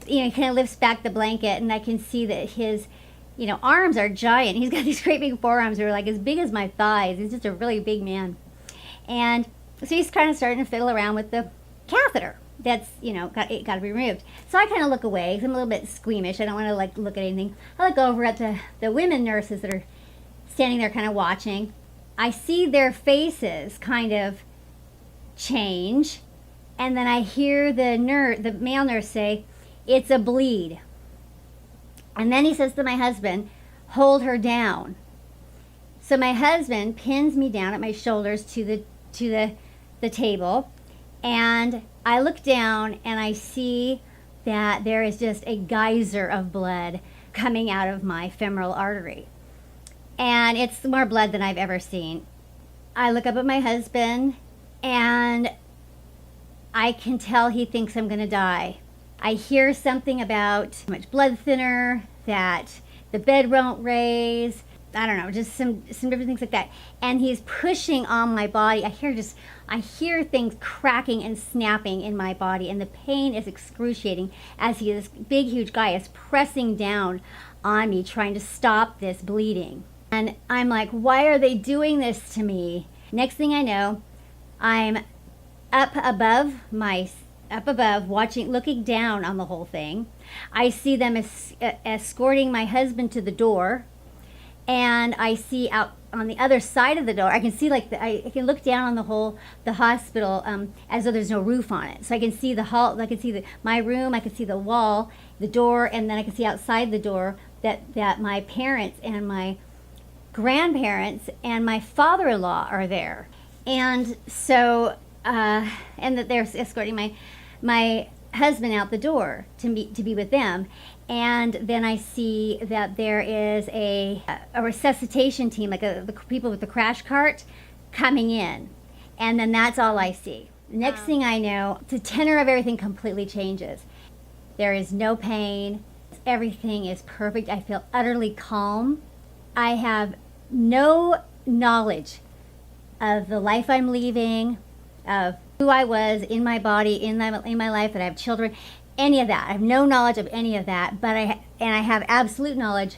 He kind of lifts back the blanket, and I can see that his, arms are giant. He's got these great big forearms that are like as big as my thighs. He's just a really big man. And so he's kind of starting to fiddle around with the catheter that's, got to be removed. So I kind of look away because I'm a little bit squeamish. I don't want to look at anything. I look over at the women nurses that are standing there kind of watching. I see their faces kind of change, and then I hear the male nurse say, "It's a bleed." And then he says to my husband, "Hold her down." So my husband pins me down at my shoulders to the table, and I look down and I see that there is just a geyser of blood coming out of my femoral artery. And it's more blood than I've ever seen. I look up at my husband, and I can tell he thinks I'm gonna die. I hear something about too much blood thinner, that the bed won't raise, I don't know, just some different things like that. And he's pushing on my body. I hear things cracking and snapping in my body, and the pain is excruciating as this big, huge guy is pressing down on me, trying to stop this bleeding. And I'm like, why are they doing this to me? Next thing I know, I'm up above, looking down on the whole thing. I see them escorting my husband to the door, and I see out on the other side of the door, I can see I can look down on the hospital as though there's no roof on it. So I can see the hall, I can see my room, I can see the wall, the door, and then I can see outside the door that my parents and my grandparents and my father-in-law are there. And so, and that they're escorting my husband out the door to be with them. And then I see that there is a resuscitation team, like the people with the crash cart coming in. And then that's all I see. Next thing I know, the tenor of everything completely changes. There is no pain. Everything is perfect. I feel utterly calm. I have no knowledge of the life I'm leaving, of who I was in my body, in my life, that I have children, any of that. I have no knowledge of any of that, but I have absolute knowledge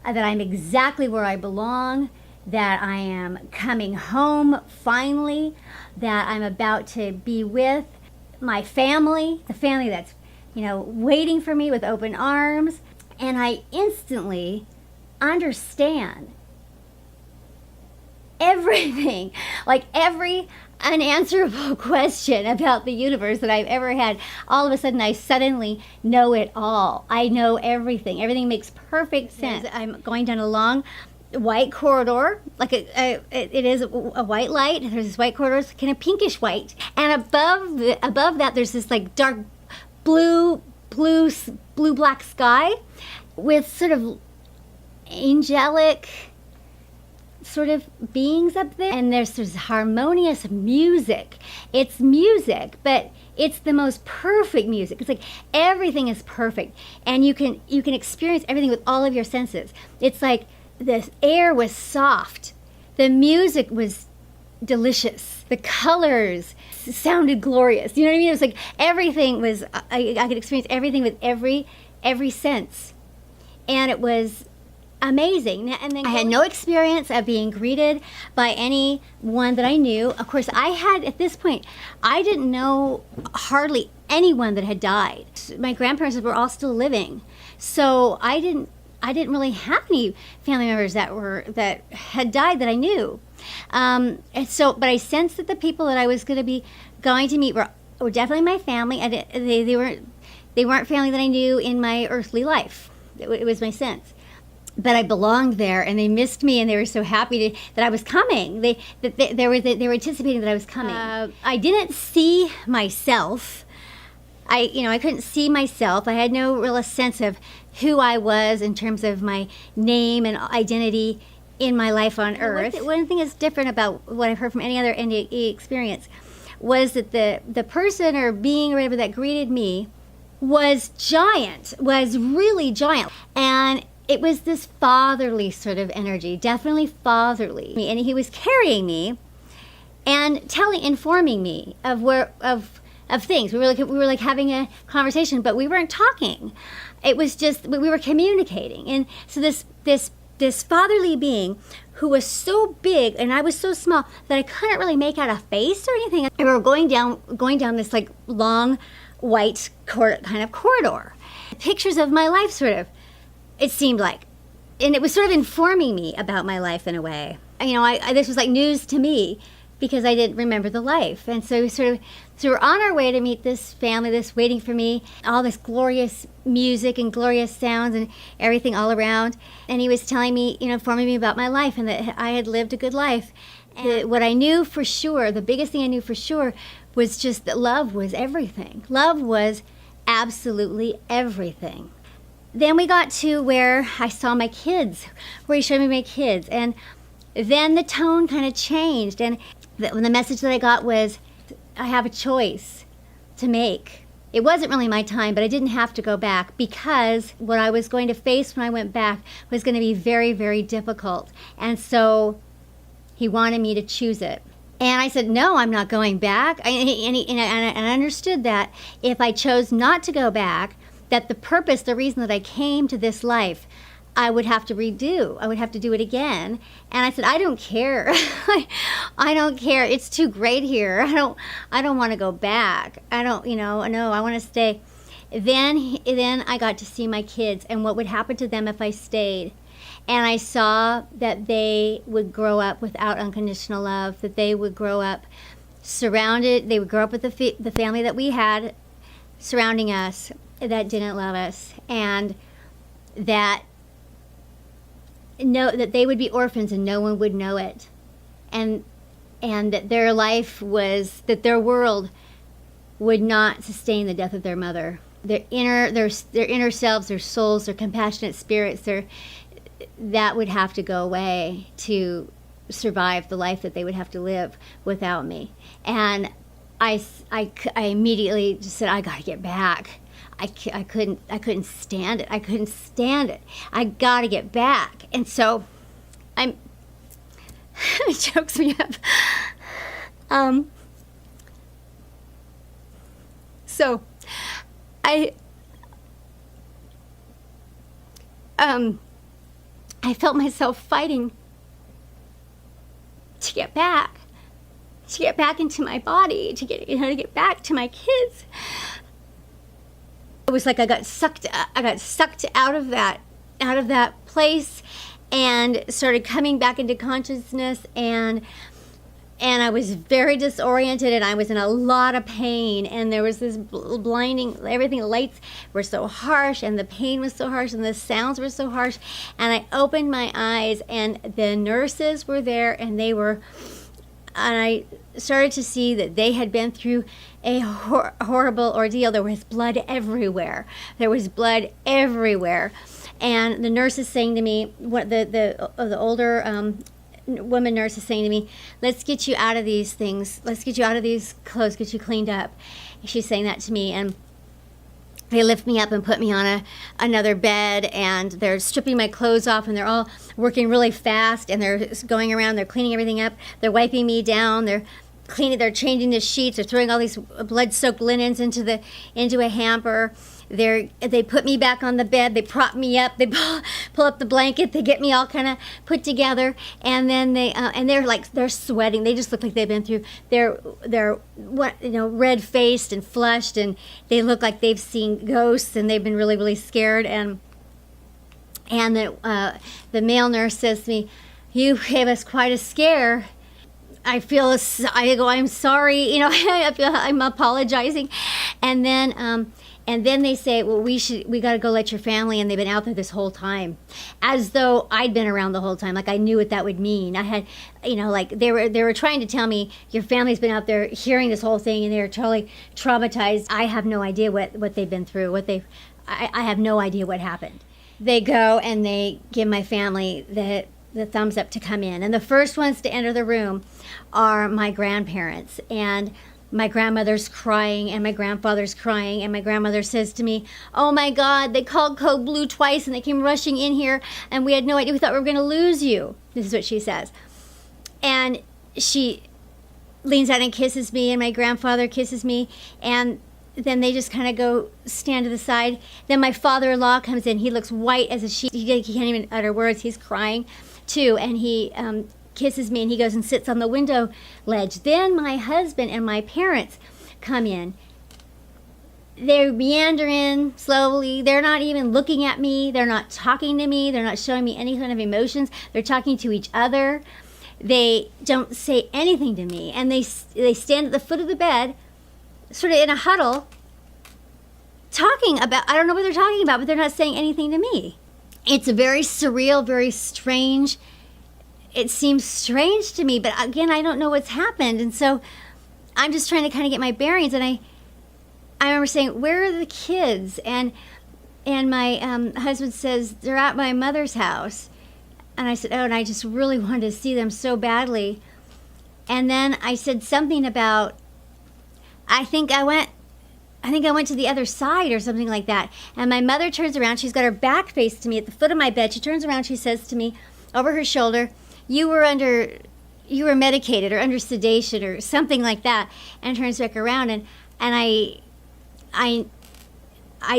that I'm exactly where I belong, that I am coming home finally, that I'm about to be with my family, the family that's, waiting for me with open arms. And I instantly understand everything, like every unanswerable question about the universe that I've ever had. All of a sudden, I suddenly know it all. I know everything. Everything makes perfect sense. I'm going down a long white corridor, like it is a white light. There's this white corridor, it's kind of pinkish white, and above that, there's this like dark blue black sky with sort of angelic sort of beings up there, and there's this harmonious music. It's music, but it's the most perfect music. It's like everything is perfect, and you can experience everything with all of your senses. It's like the air was soft, the music was delicious, the colors sounded glorious. You know what I mean? It was like everything was. I could experience everything with every sense, and it was amazing. And then I had no experience of being greeted by anyone that I knew. Of course, at this point, I didn't know hardly anyone that had died. My grandparents were all still living, so I didn't really have any family members that had died that I knew. And so, but I sensed that the people that I was going to meet were definitely my family. They weren't family that I knew in my earthly life. It was my sense. But I belonged there, and they missed me, and they were so happy that I was coming. They were anticipating that I was coming. I didn't see myself. I couldn't see myself. I had no real sense of who I was in terms of my name and identity in my life on Earth. One thing that's different about what I've heard from any other NDE experience was that the person or being or whatever that greeted me was really giant, and it was this fatherly sort of energy, definitely fatherly. And he was carrying me and informing me of of things. We were like having a conversation, but we weren't talking. It was just we were communicating. And so this fatherly being who was so big and I was so small that I couldn't really make out a face or anything. And we were going down this like long white kind of corridor. Pictures of my life, sort of, it seemed like. And it was sort of informing me about my life in a way. You know, this was like news to me because I didn't remember the life. And so we're on our way to meet this family that's waiting for me, all this glorious music and glorious sounds and everything all around. And he was telling me, you know, informing me about my life and that I had lived a good life. And what I knew for sure, the biggest thing I knew for sure was just that love was everything. Love was absolutely everything. Then we got to where I saw my kids, where he showed me my kids. And then the tone kind of changed. And the message that I got was, I have a choice to make. It wasn't really my time, but I didn't have to go back because what I was going to face when I went back was going to be very, very difficult. And so he wanted me to choose it. And I said, no, I'm not going back. And I understood that if I chose not to go back, that the reason that I came to this life, I would have to redo. I would have to do it again. And I said, I don't care. I don't care. It's too great here. I don't want to go back. No, I want to stay. Then I got to see my kids and what would happen to them if I stayed. And I saw that they would grow up without unconditional love, that they would grow up they would grow up with the family that we had surrounding us that didn't love us, and that they would be orphans and no one would know it. And that their life was, that their world would not sustain the death of their mother. Their inner selves, their souls, their compassionate spirits, that would have to go away to survive the life that they would have to live without me. And I immediately just said, I gotta get back. I couldn't stand it. I couldn't stand it. I gotta get back. And so it chokes me up. So I felt myself fighting to get back into my body, to get back to my kids. It was like I got sucked out of that place and started coming back into consciousness, and I was very disoriented, and I was in a lot of pain, and there was this blinding, everything, the lights were so harsh, and the pain was so harsh, and the sounds were so harsh, and I opened my eyes, and the nurses were there, and I started to see that they had been through a horrible ordeal. There was blood everywhere. And the nurse is saying to me, the older woman nurse is saying to me, let's get you out of these things. Let's get you out of these clothes, get you cleaned up. She's saying that to me, and they lift me up and put me on another bed, and they're stripping my clothes off, and they're all working really fast, and they're going around, they're cleaning everything up, they're wiping me down, they're changing the sheets, they're throwing all these blood-soaked linens into a hamper. They put me back on the bed, they prop me up, they pull up the blanket, they get me all kind of put together, and then they're sweating. They just look like they've been through. They're red-faced and flushed, and they look like they've seen ghosts, and they've been really, really scared. And the male nurse says to me, "You gave us quite a scare." I go, I'm sorry, I'm apologizing, and then they say, well, we got to go let your family, and they've been out there this whole time, as though I'd been around the whole time, like I knew what that would mean. I had, like they were trying to tell me, your family's been out there hearing this whole thing, and they're totally traumatized. I have no idea what they've been through, I have no idea what happened. They go and they give my family the thumbs up to come in, and the first ones to enter the room are my grandparents, and my grandmother's crying, and my grandfather's crying, and my grandmother says to me, "Oh my God, they called code blue twice, and they came rushing in here, and we had no idea. We thought we were going to lose you." This is what she says. And she leans out and kisses me, and my grandfather kisses me, and then they just kind of go stand to the side. Then my father-in-law comes in. He looks white as a sheet. He can't even utter words. He's crying too, and he kisses me, and he goes and sits on the window ledge. Then my husband and my parents come in. They meander in slowly. They're not even looking at me. They're not talking to me. They're not showing me any kind of emotions. They're talking to each other. They don't say anything to me. And they stand at the foot of the bed, sort of in a huddle, talking about, I don't know what they're talking about, but they're not saying anything to me. It's very surreal, very strange. It seems strange to me, but again, I don't know what's happened. And so I'm just trying to kind of get my bearings. And I remember saying, where are the kids? And my husband says, they're at my mother's house. And I said, oh, and I just really wanted to see them so badly. And then I said something about, I think I went to the other side or something like that. And my mother turns around. She's got her back faced to me at the foot of my bed. She turns around. She says to me over her shoulder, you were medicated or under sedation or something like that. And turns back around. And I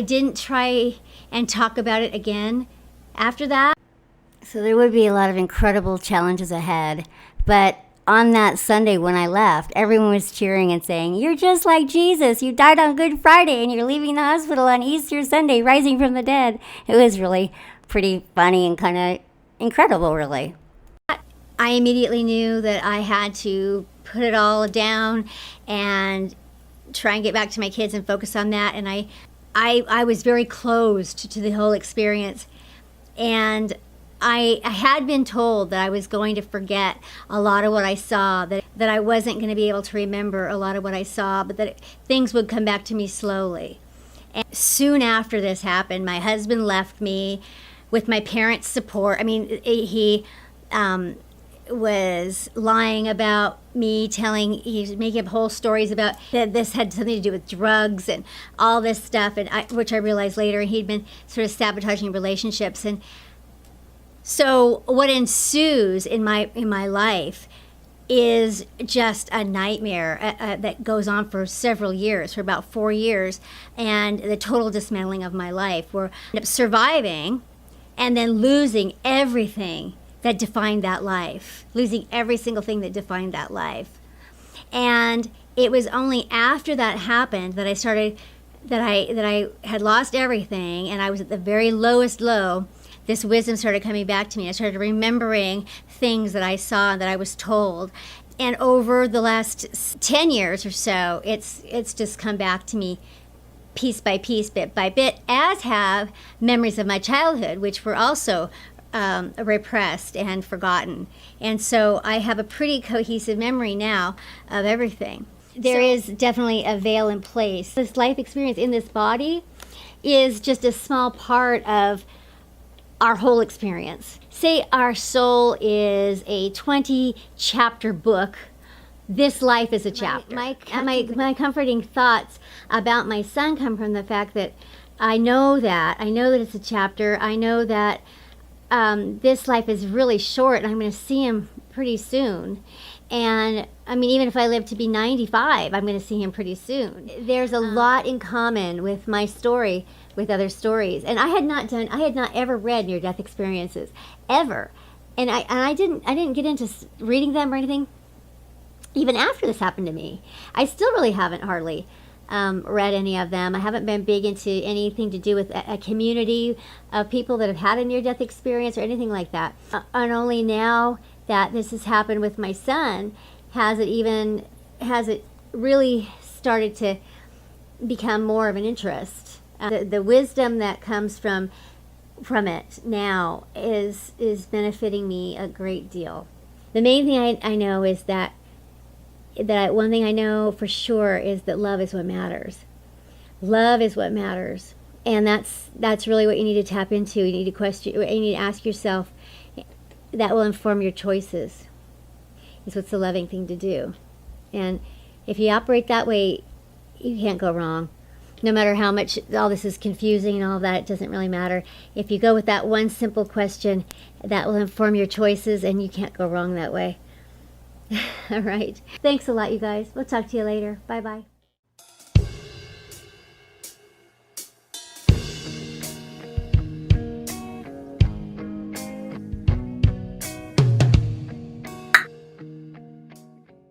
didn't try and talk about it again after that. So there would be a lot of incredible challenges ahead. But on that Sunday when I left, everyone was cheering and saying, you're just like Jesus. You died on Good Friday and you're leaving the hospital on Easter Sunday, rising from the dead. It was really pretty funny and kind of incredible, really. I immediately knew that I had to put it all down and try and get back to my kids and focus on that. And I was very closed to the whole experience. And I had been told that I was going to forget a lot of what I saw, that I wasn't going to be able to remember a lot of what I saw, but that things would come back to me slowly. And soon after this happened, my husband left me with my parents' support. I mean, he was lying about me, he's making up whole stories about that this had something to do with drugs and all this stuff, and which I realized later, and he'd been sort of sabotaging relationships. And so what ensues in my life is just a nightmare that goes on for several years, for about 4 years, and the total dismantling of my life, where I end up surviving and then losing everything that defined that life, losing every single thing that defined that life. And it was only after that happened that I started, that I had lost everything, and I was at the very lowest low. This wisdom started coming back to me. I started remembering things that I saw and that I was told. And over the last 10 years or so, it's just come back to me piece by piece, bit by bit, as have memories of my childhood, which were also repressed and forgotten. And so I have a pretty cohesive memory now of everything. There is definitely a veil in place. This life experience in this body is just a small part of our whole experience. Say our soul is a 20-chapter book. This life is a chapter. My comforting thoughts about my son come from the fact that I know that it's a chapter. I know that this life is really short, and I'm going to see him pretty soon. And I mean, even if I live to be 95, I'm going to see him pretty soon. There's a lot in common with my story with other stories. And I had not ever read near-death experiences, ever. And I didn't get into reading them or anything, even after this happened to me. I still really haven't hardly read any of them. I haven't been big into anything to do with a community of people that have had a near-death experience or anything like that. And only now that this has happened with my son has it really started to become more of an interest. The wisdom that comes from it now is benefiting me a great deal. The main thing I know is that one thing I know for sure is that love is what matters. Love is what matters. And that's really what you need to tap into. You need to question, you need to ask yourself. That will inform your choices. Is what's the loving thing to do. And if you operate that way, you can't go wrong. No matter how much all this is confusing and all that, it doesn't really matter. If you go with that one simple question, that will inform your choices, and you can't go wrong that way. All right. Thanks a lot, you guys. We'll talk to you later. Bye-bye.